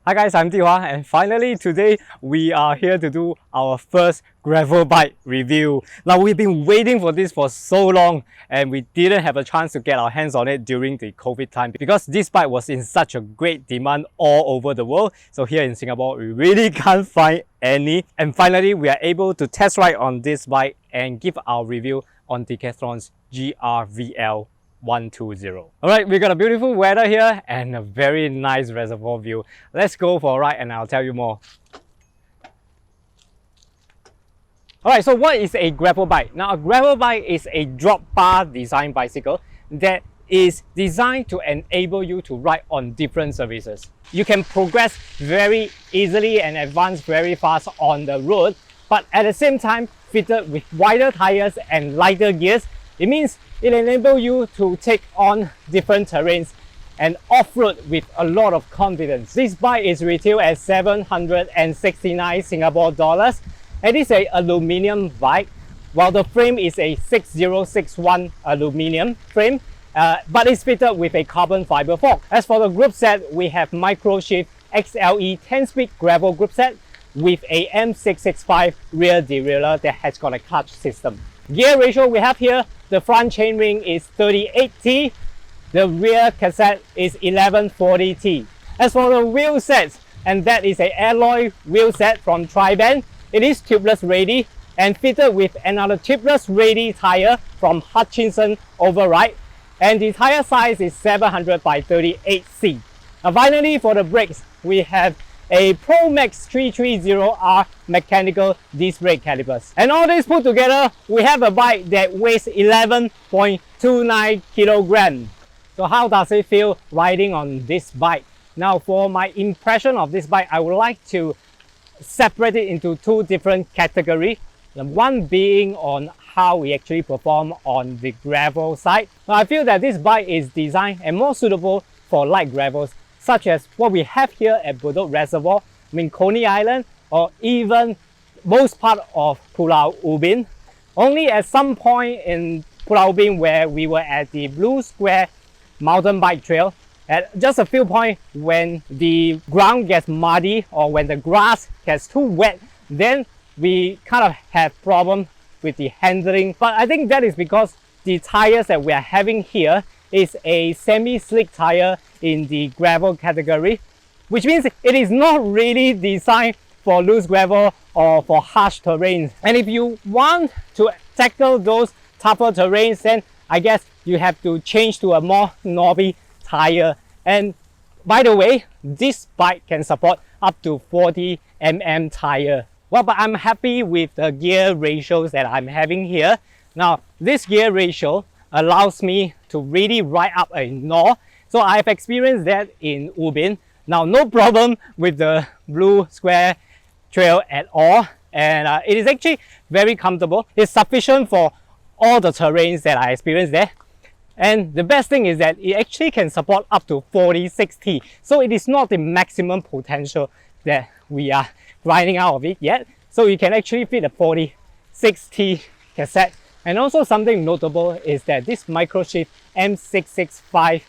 Hi guys, I'm Dihua, and finally today we are here to do our first gravel bike review. Now we've been waiting for this for so long and we didn't have a chance to get our hands on it during the COVID time because this bike was in such a great demand all over the world. So here in Singapore, we really can't find any. And finally, we are able to test ride on this bike and give our review on Decathlon's GRVL 120. Alright, we got a beautiful weather here and a very nice reservoir view. Let's go for a ride and I'll tell you more. Alright, so what is a gravel bike? Now, a gravel bike is a drop bar design bicycle that is designed to enable you to ride on different surfaces. You can progress very easily and advance very fast on the road, but at the same time, fitted with wider tires and lighter gears, it means it enables you to take on different terrains and off-road with a lot of confidence. This bike is retailed at 769 Singapore dollars. It is an aluminium bike, while the frame is a 6061 aluminium frame, but it's fitted with a carbon fiber fork. As for the group set, we have Microshift XLE 10-speed gravel group set with a M665 rear derailleur that has got a clutch system. Gear ratio we have here, the front chainring is 38T, the rear cassette is 1140T. As for the wheel sets, and that is an alloy wheel set from Triban. It is tubeless ready and fitted with another tubeless ready tire from Hutchinson Override, and the tire size is 700 by 38C. Now finally, for the brakes, we have a Pro Max 330R mechanical disc brake calipers. And all this put together, we have a bike that weighs 11.29 kilograms. So how does it feel riding on this bike? Now for my impression of this bike, I would like to separate it into two different categories. One being on how we actually perform on the gravel side. Now I feel that this bike is designed and more suitable for light gravels, such as what we have here at Bedok Reservoir, Coney Island, or even most part of Pulau Ubin. Only at some point in Pulau Ubin where we were at the Blue Square mountain bike trail, at just a few points when the ground gets muddy or when the grass gets too wet, then we kind of have problems with the handling. But I think that is because the tires that we are having here is a semi-slick tire in the gravel category, which means it is not really designed for loose gravel or for harsh terrains. And if you want to tackle those tougher terrains, then I guess you have to change to a more knobby tire. And by the way, this bike can support up to 40 mm tire. Well, but I'm happy with the gear ratios that I'm having here. Now, this gear ratio allows me to really ride up a knoll. So I've experienced that in Ubin. Now, no problem with the Blue Square trail at all. And it is actually very comfortable. It's sufficient for all the terrains that I experienced there. And the best thing is that it actually can support up to 46T. So it is not the maximum potential that we are grinding out of it yet. So you can actually fit a 46T cassette. And also something notable is that this Microshift M665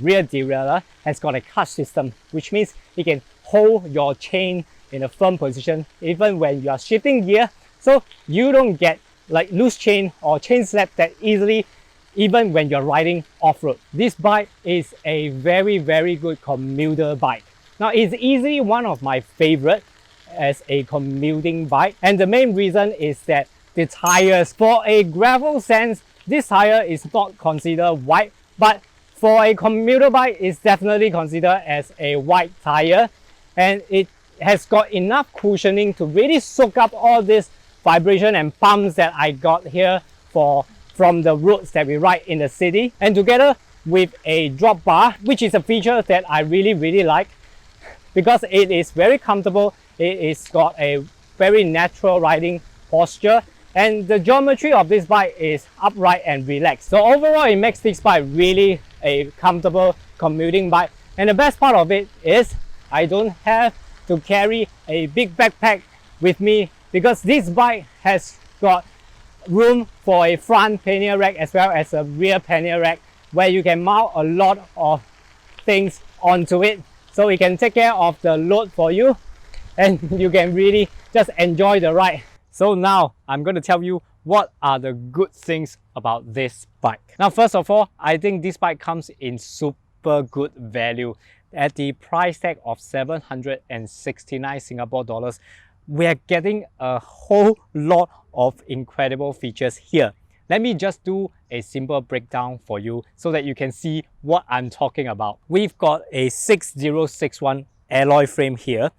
rear derailleur has got a clutch system, which means it can hold your chain in a firm position even when you are shifting gear, so you don't get like loose chain or chain slap that easily even when you're riding off-road. This bike is a very good commuter bike. Now it's easily one of my favorite as a commuting bike, and the main reason is that the tires, for a gravel sense, this tire is not considered wide, but for a commuter bike, it's definitely considered as a wide tire, and it has got enough cushioning to really soak up all this vibration and bumps that I got here from the roads that we ride in the city. And together with a drop bar, which is a feature that I really like because it is very comfortable. It is got a very natural riding posture, and the geometry of this bike is upright and relaxed. So overall, it makes this bike really a comfortable commuting bike. And the best part of it is I don't have to carry a big backpack with me because this bike has got room for a front pannier rack as well as a rear pannier rack where you can mount a lot of things onto it. so it can take care of the load for you and you can really just enjoy the ride. So now I'm going to tell you what are the good things about this bike. Now, first of all, I think this bike comes in super good value. At the price tag of 769 Singapore dollars, we are getting a whole lot of incredible features here. Let me just do a simple breakdown for you so that you can see what I'm talking about. We've got a 6061 alloy frame here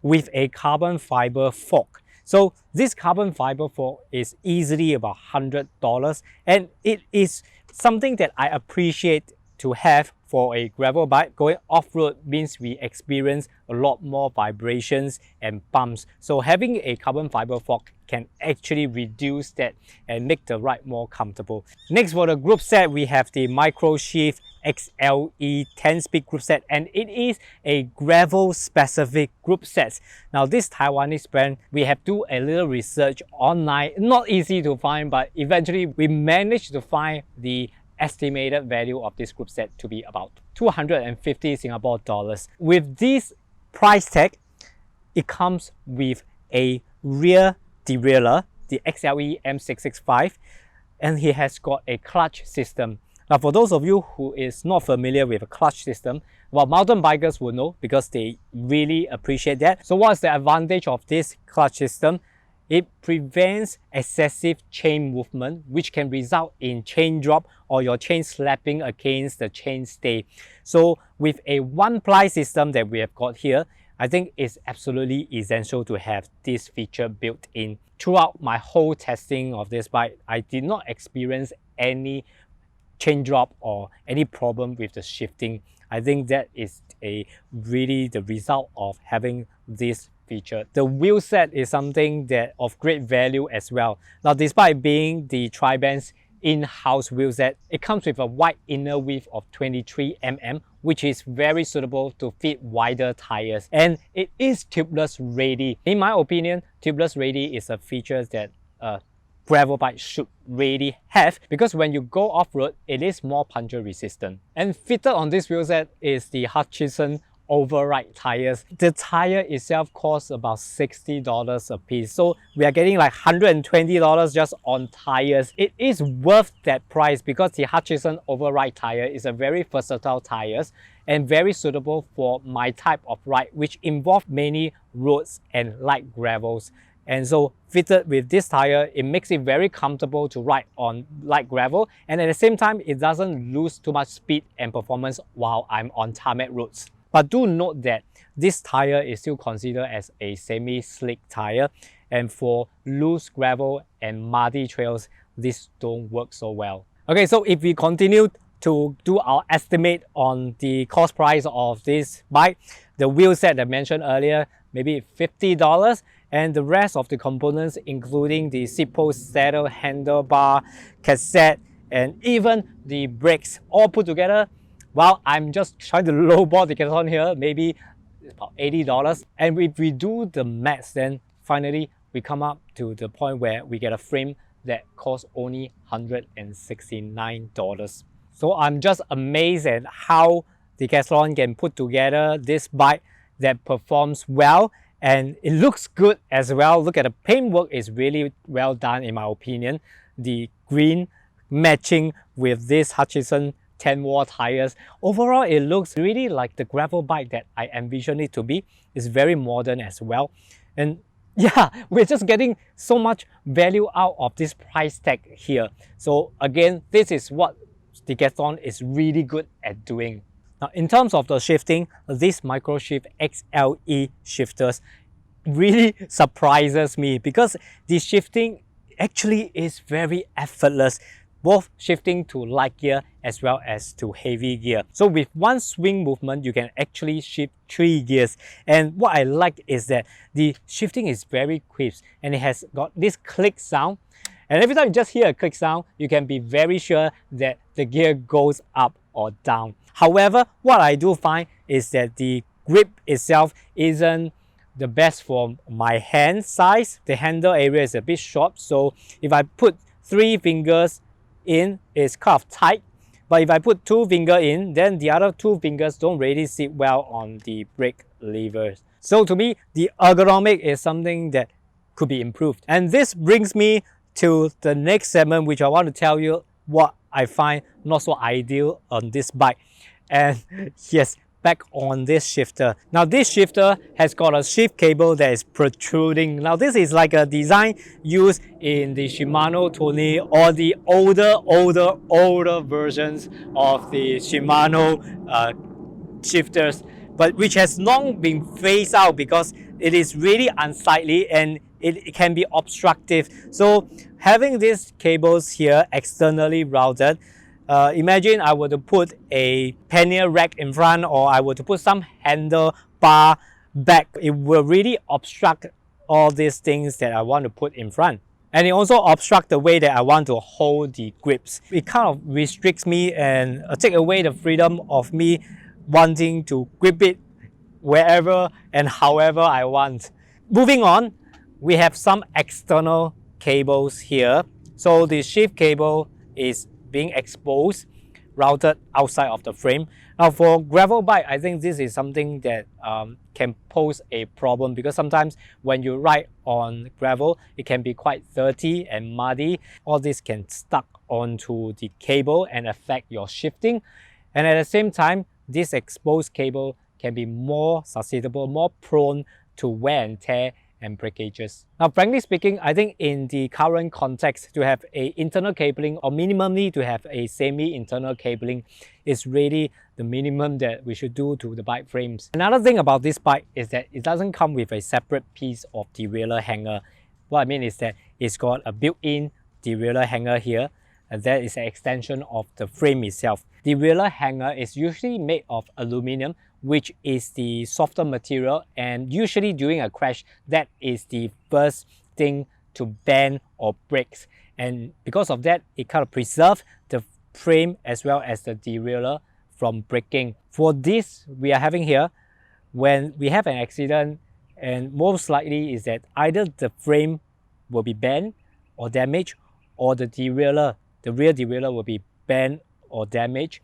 with a carbon fiber fork. So this carbon fiber fork is easily about $100, and it is something that I appreciate to have for a gravel bike. Going off-road means we experience a lot more vibrations and bumps. So having a carbon fiber fork can actually reduce that and make the ride more comfortable. Next, for the group set, we have the Micro Shift XLE 10-speed group set, and it is a gravel specific group set. Now this Taiwanese brand, we have do a little research online, not easy to find, but eventually we managed to find the estimated value of this group set to be about 250 Singapore dollars. With this price tag, it comes with a rear derailleur, the XLE M665, and it has got a clutch system. Now, for those of you who is not familiar with a clutch system, well, mountain bikers will know because they really appreciate that. So what's the advantage of this clutch system? It prevents excessive chain movement, which can result in chain drop or your chain slapping against the chain stay. So with a one-ply system that we have got here, I think it's absolutely essential to have this feature built in. Throughout my whole testing of this bike, I did not experience any chain drop or any problem with the shifting. I think that is really the result of having this feature. The wheel set is something that of great value as well. Now, despite being the Triban's in-house wheel set, it comes with a wide inner width of 23 mm, which is very suitable to fit wider tires, and it is tubeless ready. In my opinion, tubeless ready is a feature that gravel bike should really have, because when you go off-road, it is more puncture resistant. And fitted on this wheel set is the Hutchison override tires. The tire itself costs about $60 a piece, so we are getting like $120 just on tires. It is worth that price because the Hutchison override tire is a very versatile tires and very suitable for my type of ride, which involve many roads and light gravels. And so fitted with this tire, it makes it very comfortable to ride on light gravel, and at the same time, it doesn't lose too much speed and performance while I'm on tarmac roads. But do note that this tire is still considered as a semi-slick tire, and for loose gravel and muddy trails, this don't work so well. Okay, so if we continue to do our estimate on the cost price of this bike, the wheel set I mentioned earlier, maybe $50, and the rest of the components, including the seat post, saddle, handlebar, cassette, and even the brakes, all put together, well, I'm just trying to lowball the Decathlon here, maybe about $80. And if we do the maths, then finally we come up to the point where we get a frame that costs only $169. So I'm just amazed at how Decathlon can put together this bike that performs well, and it looks good as well. Look at the paintwork, is really well done in my opinion. The green matching with this Hutchison 10-wall tires. Overall, it looks really like the gravel bike that I envisioned it to be. It's very modern as well. And yeah, we're just getting so much value out of this price tag here. So again, this is what Decathlon is really good at doing. Now, in terms of the shifting, this Micro Shift XLE shifters really surprises me because the shifting actually is very effortless, both shifting to light gear as well as to heavy gear. So with one swing movement, you can actually shift 3 gears. And what I like is that the shifting is very crisp and it has got this click sound. And every time you just hear a click sound, you can be very sure that the gear goes up or down. However, what I do find is that the grip itself isn't the best for my hand size. The handle area is a bit short, so if I put 3 fingers in, it's kind of tight. But if I put 2 fingers in, then the other 2 fingers don't really sit well on the brake levers. So to me, the ergonomic is something that could be improved. And this brings me to the next segment, which I want to tell you what I find not so ideal on this bike. And yes, back on this shifter. Now this shifter has got a shift cable that is protruding. Now this is like a design used in the Shimano Tony or the older versions of the Shimano shifters, but which has long been phased out because it is really unsightly and it can be obstructive. So having these cables here externally routed, imagine I were to put a pannier rack in front, or I were to put some handlebar back, it will really obstruct all these things that I want to put in front. And it also obstructs the way that I want to hold the grips. It kind of restricts me and take away the freedom of me wanting to grip it wherever and however I want. Moving on, we have some external cables here. So the shift cable is being exposed, routed outside of the frame. Now for gravel bike, I think this is something that can pose a problem, because sometimes when you ride on gravel, it can be quite dirty and muddy. All this can stuck onto the cable and affect your shifting. And at the same time, this exposed cable can be more susceptible, more prone to wear and tear and breakages. Now, frankly speaking, I think in the current context, to have a internal cabling or minimally to have a semi-internal cabling is really the minimum that we should do to the bike frames. Another thing about this bike is that it doesn't come with a separate piece of derailleur hanger. What I mean is that it's got a built-in derailleur hanger here, and that is an extension of the frame itself. The derailleur hanger is usually made of aluminum, which is the softer material, and usually during a crash, that is the first thing to bend or break. And because of that, it kind of preserves the frame as well as the derailleur from breaking. For this we are having here, when we have an accident, and most likely is that either the frame will be bent or damaged, or the derailleur, the rear derailleur will be bent or damaged,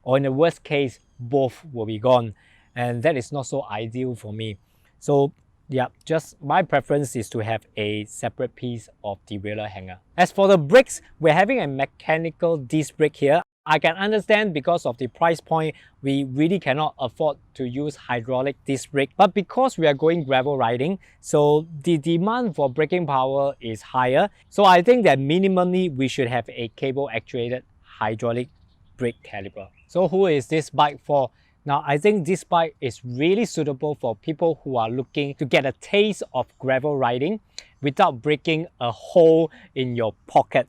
or in the worst case, both will be gone, and that is not so ideal for me. So yeah, just my preference is to have a separate piece of derailleur hanger. As for the brakes, we're having a mechanical disc brake here. I can understand because of the price point, we really cannot afford to use hydraulic disc brake, but because we are going gravel riding, so the demand for braking power is higher. So I think that minimally we should have a cable actuated hydraulic brake caliper. So who is this bike for? Now, I think this bike is really suitable for people who are looking to get a taste of gravel riding without breaking a hole in your pocket.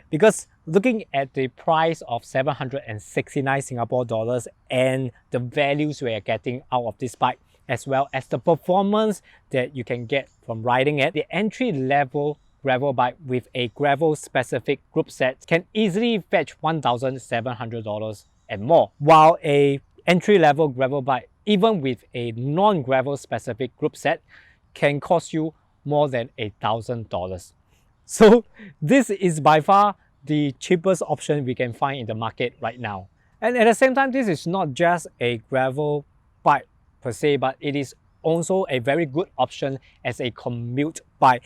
Because looking at the price of 769 Singapore dollars and the values we are getting out of this bike, as well as the performance that you can get from riding it, the entry-level gravel bike with a gravel specific group set can easily fetch $1,700 and more, while a entry-level gravel bike, even with a non-gravel specific group set, can cost you more than $1,000. So this is by far the cheapest option we can find in the market right now. And at the same time, this is not just a gravel bike per se, but it is also a very good option as a commute bike.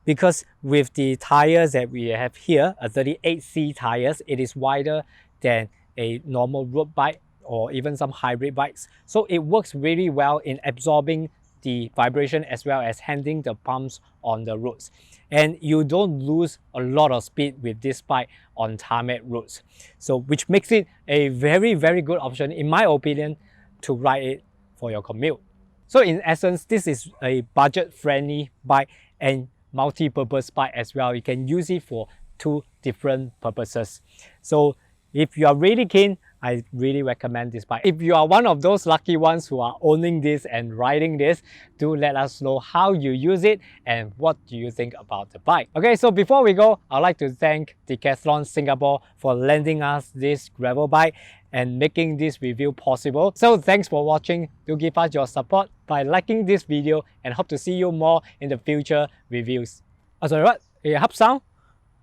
Because with the tires that we have here, a 38C tires, it is wider than a normal road bike or even some hybrid bikes. So it works really well in absorbing the vibration as well as handling the bumps on the roads. And you don't lose a lot of speed with this bike on tarmac roads. So which makes it a very, very good option, in my opinion, to ride it for your commute. So in essence, this is a budget-friendly bike and multi-purpose bike as well. You can use it for two different purposes. So if you are really keen, I really recommend this bike. If you are one of those lucky ones who are owning this and riding this, do let us know how you use it and what do you think about the bike. Okay, so before we go, I'd like to thank Decathlon Singapore for lending us this gravel bike and making this review possible. So thanks for watching. Do give us your support by liking this video, and hope to see you more in the future reviews. Sorry, what? A hub sound?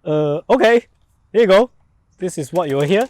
Okay, here you go. This is what you will hear.